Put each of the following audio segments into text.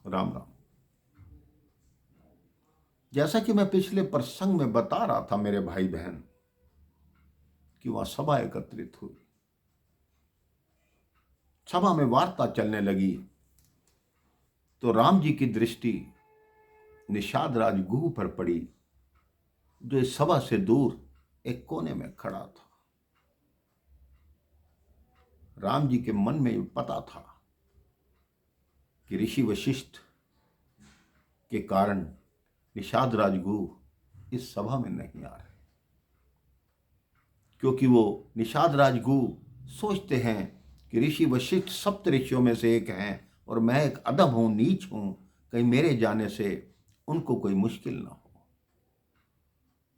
राम राम। जैसा कि मैं पिछले प्रसंग में बता रहा था मेरे भाई बहन कि वह सभा एकत्रित हुई। सभा में वार्ता चलने लगी तो राम जी की दृष्टि निषाद राज गुह पर पड़ी, जो इस सभा से दूर एक कोने में खड़ा था। राम जी के मन में पता था कि ऋषि वशिष्ठ के कारण निषाद राजगुह इस सभा में नहीं आ रहे, क्योंकि वो निषाद राजगुह सोचते हैं कि ऋषि वशिष्ठ सप्त ऋषियों में से एक हैं और मैं एक अधम हूं, नीच हूं, कहीं मेरे जाने से उनको कोई मुश्किल ना हो।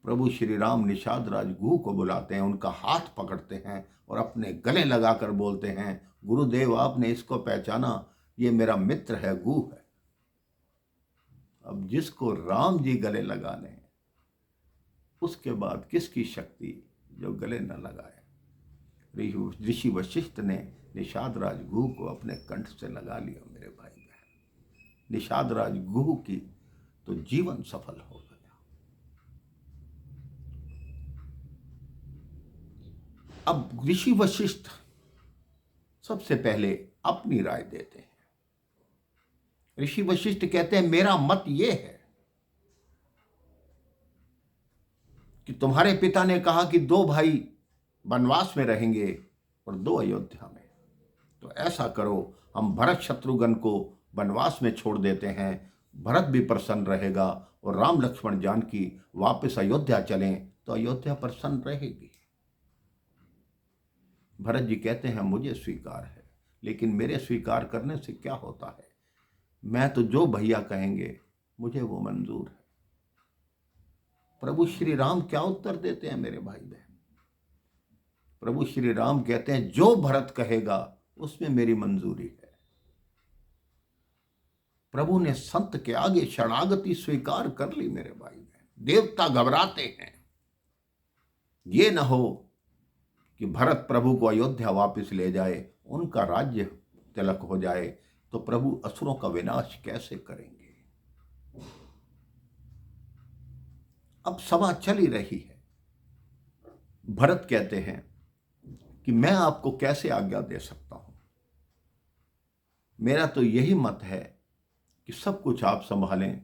प्रभु श्री राम निषाद राजगुह को बुलाते हैं, उनका हाथ पकड़ते हैं और अपने गले लगाकर बोलते हैं, गुरुदेव आपने इसको पहचाना, ये मेरा मित्र है, गुह है। अब जिसको राम जी गले लगा लें उसके बाद किसकी शक्ति जो गले न लगाए। ऋषि वशिष्ठ ने निषाद राजगुह को अपने कंठ से लगा लिया। मेरे भाई बहन, निषाद राजगुह की तो जीवन सफल हो गया। अब ऋषि वशिष्ठ सबसे पहले अपनी राय देते हैं। ऋषि वशिष्ठ कहते हैं, मेरा मत यह है कि तुम्हारे पिता ने कहा कि 2 भाई वनवास में रहेंगे और 2 अयोध्या में, तो ऐसा करो, हम भरत शत्रुघ्न को वनवास में छोड़ देते हैं, भरत भी प्रसन्न रहेगा और राम लक्ष्मण जानकी वापस अयोध्या चलें तो अयोध्या प्रसन्न रहेगी। भरत जी कहते हैं, मुझे स्वीकार है, लेकिन मेरे स्वीकार करने से क्या होता है, मैं तो जो भैया कहेंगे मुझे वो मंजूर है। प्रभु श्री राम क्या उत्तर देते हैं मेरे भाई बहन? प्रभु श्री राम कहते हैं, जो भरत कहेगा उसमें मेरी मंजूरी है। प्रभु ने संत के आगे शरणागति स्वीकार कर ली मेरे भाई बहन। देवता घबराते हैं, ये ना हो कि भरत प्रभु को अयोध्या वापस ले जाए, उनका राज्य तिलक हो जाए, तो प्रभु असुरों का विनाश कैसे करेंगे। अब सभा चली रही है। भरत कहते हैं कि मैं आपको कैसे आज्ञा दे सकता हूं, मेरा तो यही मत है कि सब कुछ आप संभालें,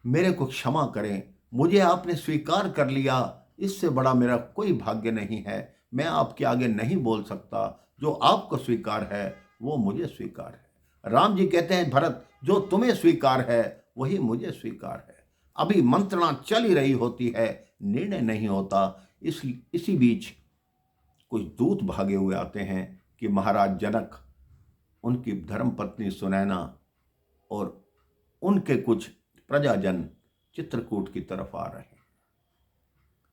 मेरे को क्षमा करें, मुझे आपने स्वीकार कर लिया, इससे बड़ा मेरा कोई भाग्य नहीं है। मैं आपके आगे नहीं बोल सकता, जो आपको स्वीकार है वो मुझे स्वीकार है। राम जी कहते हैं, भरत जो तुम्हें स्वीकार है वही मुझे स्वीकार है। अभी मंत्रणा चल ही रही होती है, निर्णय नहीं होता। इसी बीच कुछ दूत भागे हुए आते हैं कि महाराज जनक, उनकी धर्मपत्नी सुनैना और उनके कुछ प्रजाजन चित्रकूट की तरफ आ रहे हैं।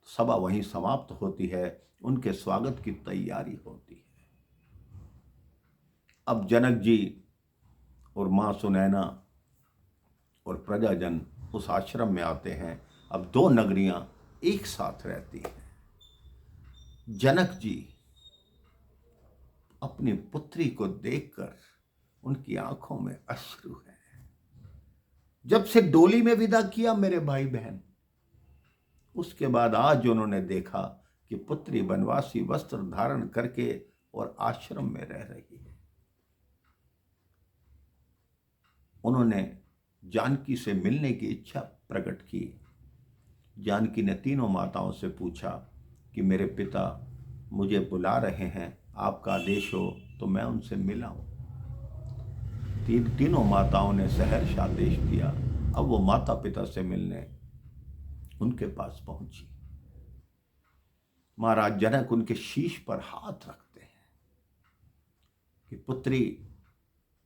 सभा वहीं समाप्त होती है, उनके स्वागत की तैयारी होती है। अब जनक जी और मां सुनैना और प्रजाजन उस आश्रम में आते हैं। अब 2 नगरियां एक साथ रहती हैं। जनक जी अपनी पुत्री को देखकर उनकी आंखों में अश्रु है। जब से डोली में विदा किया मेरे भाई बहन, उसके बाद आज उन्होंने देखा कि पुत्री वनवासी वस्त्र धारण करके और आश्रम में रह रही है। उन्होंने जानकी से मिलने की इच्छा प्रकट की। जानकी ने तीनों माताओं से पूछा कि मेरे पिता मुझे बुला रहे हैं, आपका आदेश हो तो मैं उनसे मिलाऊं। तीनों माताओं ने सहर्ष आदेश दिया। अब वो माता पिता से मिलने उनके पास पहुंची। महाराज जनक उनके शीश पर हाथ रखते हैं कि पुत्री,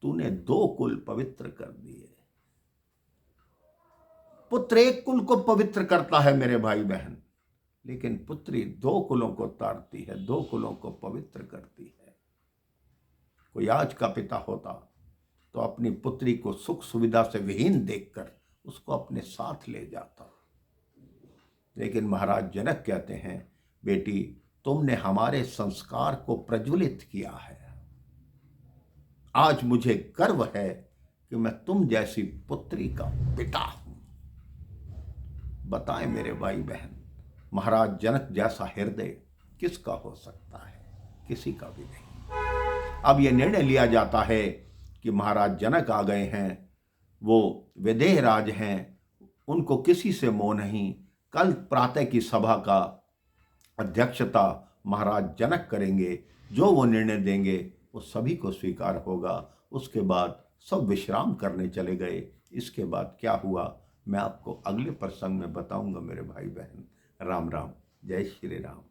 तूने 2 कुल पवित्र कर दिए। पुत्र एक कुल को पवित्र करता है मेरे भाई बहन, लेकिन पुत्री 2 कुलों को तारती है, 2 कुलों को पवित्र करती है। कोई आज का पिता होता तो अपनी पुत्री को सुख सुविधा से विहीन देखकर उसको अपने साथ ले जाता, लेकिन महाराज जनक कहते हैं, बेटी तुमने हमारे संस्कार को प्रज्वलित किया है। आज मुझे गर्व है कि मैं तुम जैसी पुत्री का पिता हूं। बताएं मेरे भाई बहन, महाराज जनक जैसा हृदय किसका हो सकता है? किसी का भी नहीं। अब यह निर्णय लिया जाता है कि महाराज जनक आ गए हैं, वो विदेह राज हैं, उनको किसी से मोह नहीं। कल प्रातः की सभा का अध्यक्षता महाराज जनक करेंगे। जो वो निर्णय देंगे वो सभी को स्वीकार होगा। उसके बाद सब विश्राम करने चले गए। इसके बाद क्या हुआ मैं आपको अगले प्रसंग में बताऊंगा मेरे भाई बहन। राम राम, जय श्री राम।